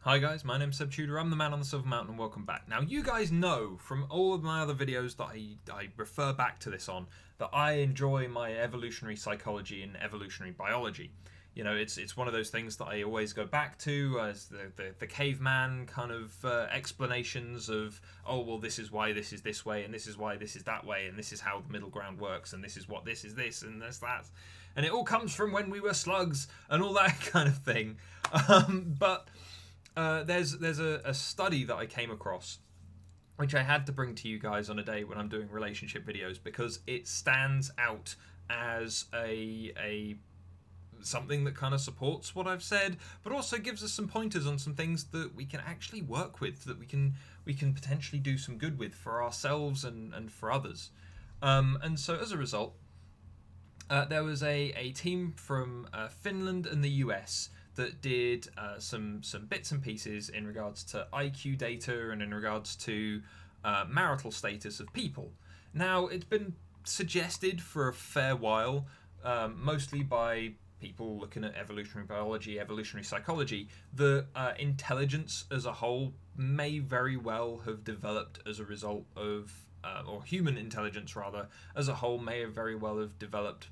Hi guys, my name's Seb Tudor, I'm the man on the Silver Mountain and welcome back. Now you guys know from all of my other videos that I refer back to this on, that I enjoy my evolutionary psychology and evolutionary biology. You know, it's one of those things that I always go back to as the caveman kind of explanations of, oh well, this is why this is this way and this is why this is that way and this is how the middle ground works and this is what this is this and this that. And it all comes from when we were slugs and all that kind of thing. But there's a study that I came across, which I had to bring to you guys on a day when I'm doing relationship videos because it stands out as a something that kind of supports what I've said, but also gives us some pointers on some things that we can actually work with, that we can potentially do some good with for ourselves and for others. And so as a result, there was a team from Finland and the US that did some bits and pieces in regards to IQ data and in regards to marital status of people. Now, it's been suggested for a fair while, mostly by people looking at evolutionary biology, evolutionary psychology, that intelligence as a whole may very well have developed as a result of, or human intelligence rather, as a whole may have very well have developed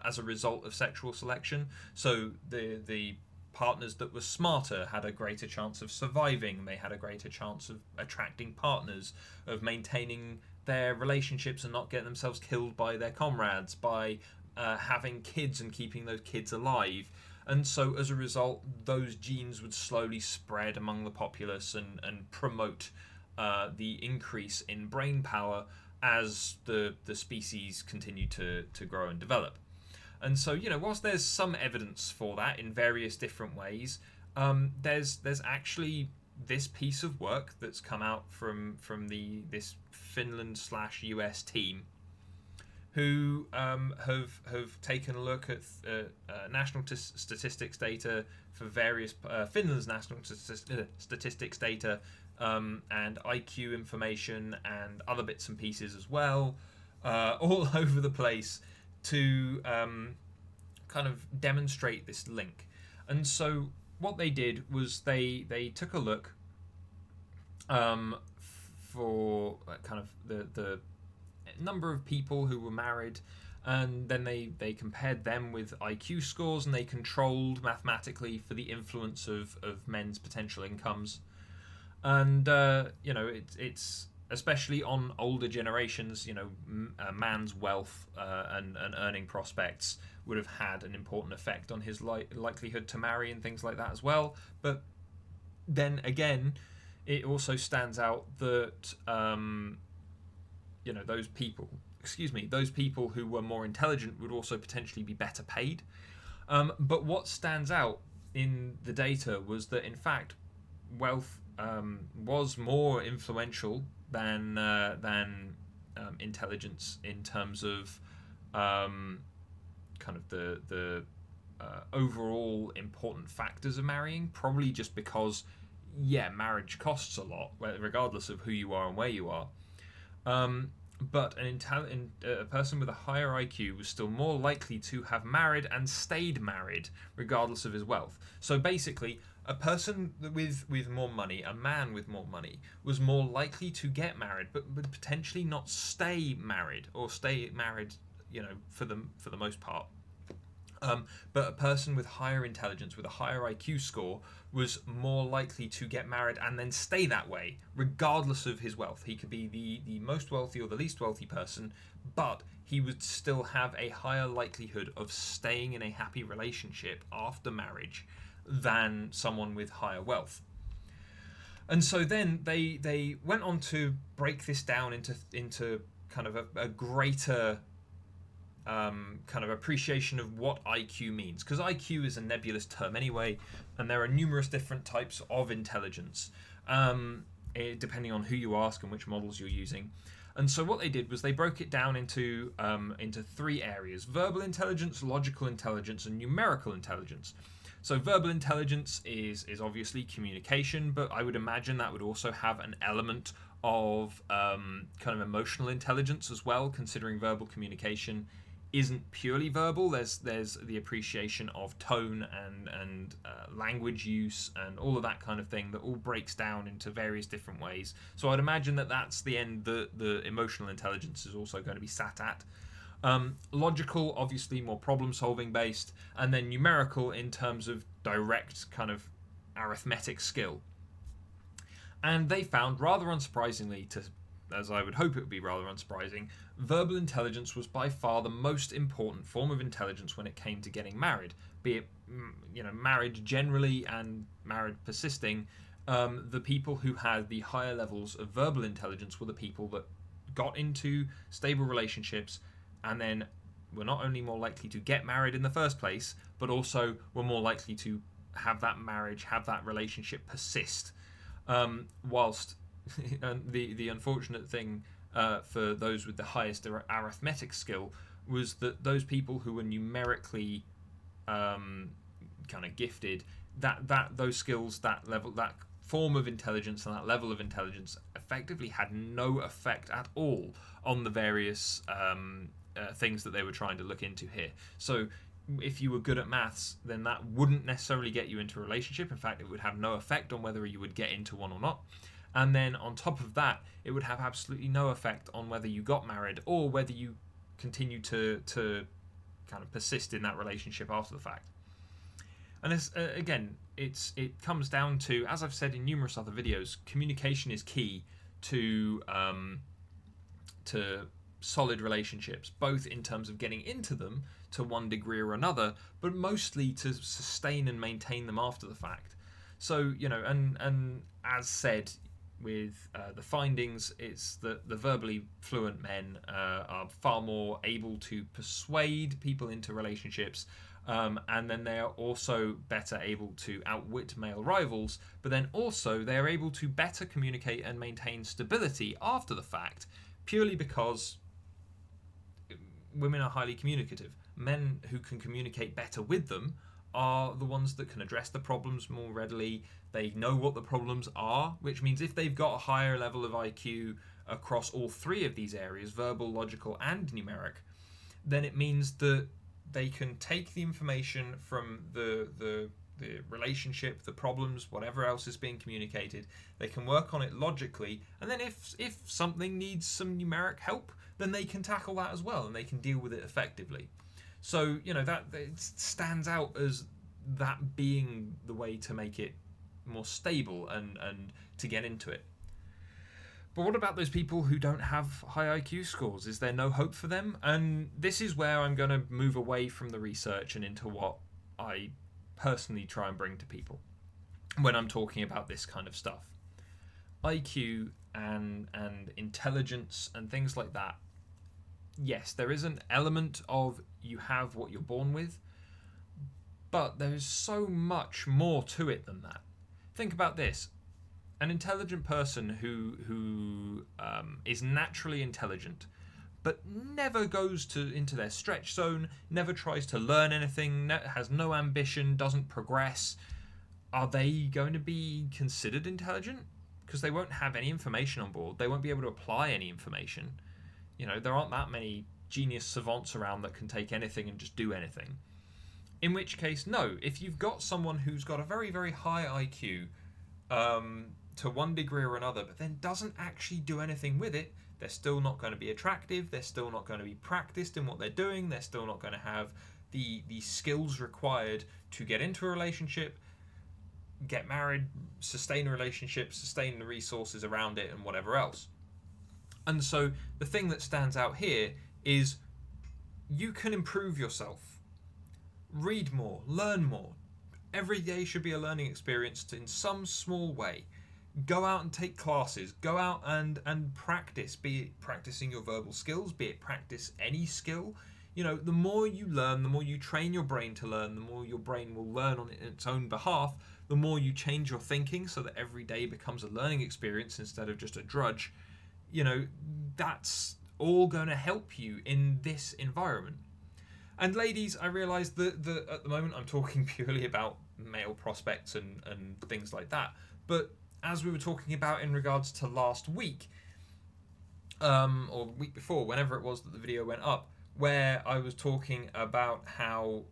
as a result of sexual selection. So the partners that were smarter had a greater chance of surviving. They had a greater chance of attracting partners, of maintaining their relationships and not getting themselves killed by their comrades, by having kids and keeping those kids alive. And so as a result, those genes would slowly spread among the populace and promote the increase in brain power as the species continue to grow and develop. And so, you know, whilst there's some evidence for that in various different ways, there's actually this piece of work that's come out from this Finland slash US team, who have taken a look at national statistics data for various Finland's national statistics data, and IQ information and other bits and pieces as well, all over the place, to kind of demonstrate this link. And so what they did was they took a look for kind of the number of people who were married, and then they compared them with IQ scores, and they controlled mathematically for the influence of men's potential incomes. And you know, it's especially on older generations, you know, a man's wealth and earning prospects would have had an important effect on his likelihood to marry and things like that as well. But then again, it also stands out that you know, those people who were more intelligent would also potentially be better paid. But what stands out in the data was that in fact wealth was more influential than intelligence in terms of kind of the overall important factors of marrying. Probably just because, yeah, marriage costs a lot, regardless of who you are and where you are. But a person with a higher IQ was still more likely to have married and stayed married, regardless of his wealth. So basically, a person with more money, a man with more money, was more likely to get married, but would potentially not stay married, or stay married, you know, for the most part. But a person with higher intelligence, with a higher IQ score, was more likely to get married and then stay that way, regardless of his wealth. He could be the most wealthy or the least wealthy person, but he would still have a higher likelihood of staying in a happy relationship after marriage than someone with higher wealth. And so then they went on to break this down into kind of a greater kind of appreciation of what IQ means, because IQ is a nebulous term anyway, and there are numerous different types of intelligence, depending on who you ask and which models you're using. And so what they did was they broke it down into three areas: verbal intelligence, logical intelligence, and numerical intelligence. So verbal intelligence is obviously communication, but I would imagine that would also have an element of kind of emotional intelligence as well, considering verbal communication isn't purely verbal. There's the appreciation of tone and language use and all of that kind of thing that all breaks down into various different ways. So I'd imagine that that's the end that the emotional intelligence is also going to be sat at. Logical, obviously more problem solving based, and then numerical in terms of direct kind of arithmetic skill. And they found, rather unsurprisingly, as I would hope it would be rather unsurprising, verbal intelligence was by far the most important form of intelligence when it came to getting married, be it marriage generally and marriage persisting. The people who had the higher levels of verbal intelligence were the people that got into stable relationships and then were not only more likely to get married in the first place, but also were more likely to have that marriage, have that relationship persist. Whilst the unfortunate thing for those with the highest arithmetic skill was that those people who were numerically kind of gifted, that those skills, that level, that form of intelligence and that level of intelligence effectively had no effect at all on the various things that they were trying to look into here. So if you were good at maths, then that wouldn't necessarily get you into a relationship. In fact, it would have no effect on whether you would get into one or not. And then on top of that, it would have absolutely no effect on whether you got married or whether you continue to kind of persist in that relationship after the fact. And this, again, it comes down to, as I've said in numerous other videos, communication is key to solid relationships, both in terms of getting into them to one degree or another, but mostly to sustain and maintain them after the fact. So, and as said with the findings, it's that the verbally fluent men are far more able to persuade people into relationships, and then they are also better able to outwit male rivals, but then also they are able to better communicate and maintain stability after the fact, purely because women are highly communicative. Men who can communicate better with them are the ones that can address the problems more readily. They know what the problems are, which means if they've got a higher level of IQ across all three of these areas, verbal, logical, and numeric, then it means that they can take the information from the relationship, the problems, whatever else is being communicated. They can work on it logically, and then if something needs some numeric help, then they can tackle that as well, and they can deal with it effectively. So that it stands out as that being the way to make it more stable and to get into it. But what about those people who don't have high IQ scores? Is there no hope for them? And this is where I'm going to move away from the research and into what I personally try and bring to people when I'm talking about this kind of stuff. IQ and intelligence and things like that. Yes, there is an element of you have what you're born with, but there is so much more to it than that. Think about this. An intelligent person who is naturally intelligent but never goes into their stretch zone, never tries to learn anything, has no ambition, doesn't progress, are they going to be considered intelligent? Because they won't have any information on board. They won't be able to apply any information. There aren't that many genius savants around that can take anything and just do anything. In which case, no. If you've got someone who's got a very, very high IQ to one degree or another, but then doesn't actually do anything with it, they're still not going to be attractive. They're still not going to be practiced in what they're doing. They're still not going to have the skills required to get into a relationship, get married, sustain a relationship, sustain the resources around it, and whatever else. And so the thing that stands out here is you can improve yourself. Read more, learn more. Every day should be a learning experience in some small way. Go out and take classes. Go out and practice, be it practicing your verbal skills, be it practice any skill. The more you learn, the more you train your brain to learn, the more your brain will learn on its own behalf, the more you change your thinking so that every day becomes a learning experience instead of just a drudge. That's all going to help you in this environment. And ladies, I realise that at the moment I'm talking purely about male prospects and things like that. But as we were talking about in regards to last week, or the week before, whenever it was that the video went up, where I was talking about how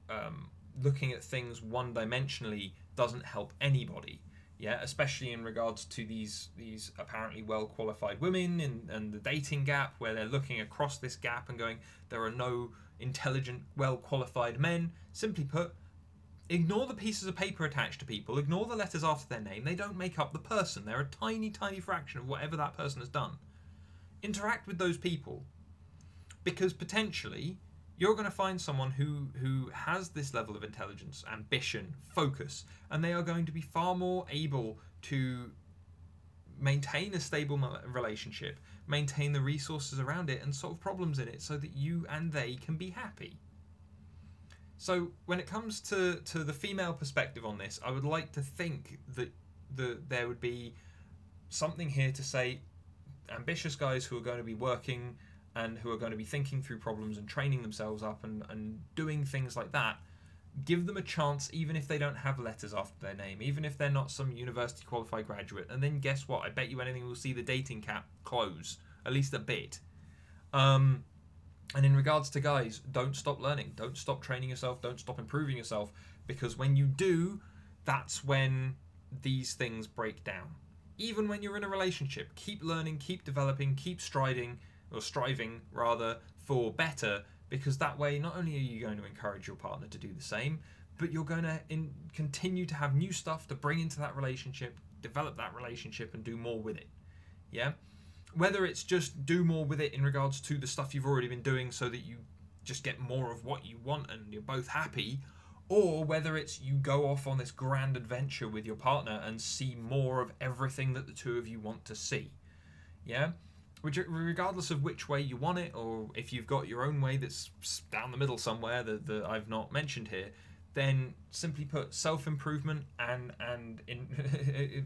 looking at things one-dimensionally doesn't help anybody. Yeah, especially in regards to these apparently well-qualified women and the dating gap, where they're looking across this gap and going, there are no intelligent, well-qualified men. Simply put, ignore the pieces of paper attached to people, ignore the letters after their name. They don't make up the person. They're a tiny, tiny fraction of whatever that person has done. Interact with those people, because potentially you're going to find someone who has this level of intelligence, ambition, focus, and they are going to be far more able to maintain a stable relationship, maintain the resources around it, and solve problems in it so that you and they can be happy. So when it comes to the female perspective on this, I would like to think that there would be something here to say, ambitious guys who are going to be working and who are going to be thinking through problems and training themselves up and doing things like that, give them a chance even if they don't have letters after their name, even if they're not some university qualified graduate. And then guess what? I bet you anything we'll see the dating cap close, at least a bit. And in regards to guys, don't stop learning, don't stop training yourself, don't stop improving yourself, because when you do, that's when these things break down. Even when you're in a relationship, keep learning, keep developing, keep striving rather for better, because that way not only are you going to encourage your partner to do the same, but you're going to continue to have new stuff to bring into that relationship, develop that relationship, and do more with it. Yeah, whether it's just do more with it in regards to the stuff you've already been doing so that you just get more of what you want and you're both happy, or whether it's you go off on this grand adventure with your partner and see more of everything that the two of you want to see. Yeah, which, regardless of which way you want it, or if you've got your own way that's down the middle somewhere that I've not mentioned here, then simply put, self-improvement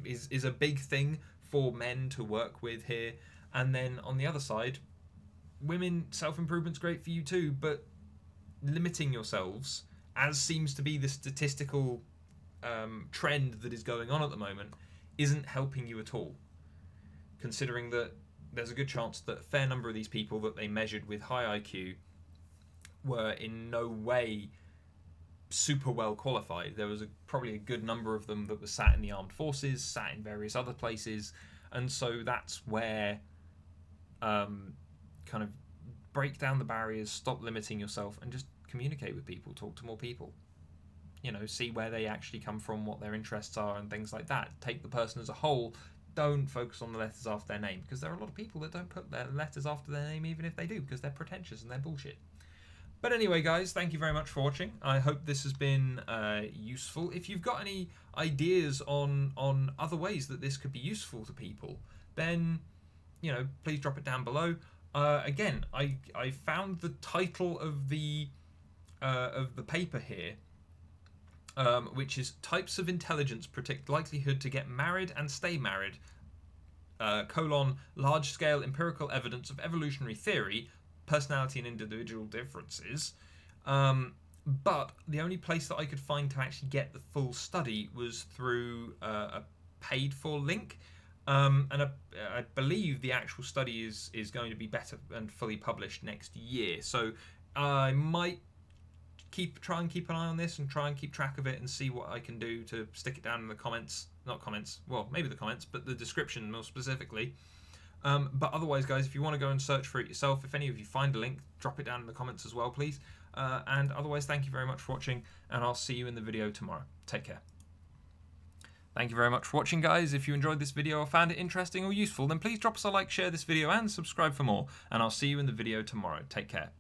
is a big thing for men to work with here. And then on the other side, women, self-improvement's great for you too, but limiting yourselves, as seems to be the statistical trend that is going on at the moment, isn't helping you at all, considering that there's a good chance that a fair number of these people that they measured with high IQ were in no way super well qualified. There was probably a good number of them that were sat in the armed forces, sat in various other places, and so that's where kind of break down the barriers, stop limiting yourself, and just communicate with people, talk to more people. You know, see where they actually come from, what their interests are, and things like that. Take the person as a whole. Don't focus on the letters after their name, because there are a lot of people that don't put their letters after their name, even if they do, because they're pretentious and they're bullshit. But anyway, guys, thank you very much for watching. I hope this has been useful. If you've got any ideas on other ways that this could be useful to people, then, you know, please drop it down below. Again, I found the title of the paper here, which is Types of Intelligence Predict Likelihood to Get Married and Stay Married, large-scale empirical evidence of evolutionary theory, personality and individual differences. But the only place that I could find to actually get the full study was through a paid-for link. And I believe the actual study is going to be better and fully published next year. So I might try and keep an eye on this and try and keep track of it and see what I can do to stick it down in the comments. Not comments, well, maybe the comments, but the description more specifically. But otherwise, guys, if you want to go and search for it yourself, if any of you find a link, drop it down in the comments as well, please. And otherwise, thank you very much for watching, and I'll see you in the video tomorrow. Take care. Thank you very much for watching, guys. If you enjoyed this video or found it interesting or useful, then please drop us a like, share this video, and subscribe for more. And I'll see you in the video tomorrow. Take care.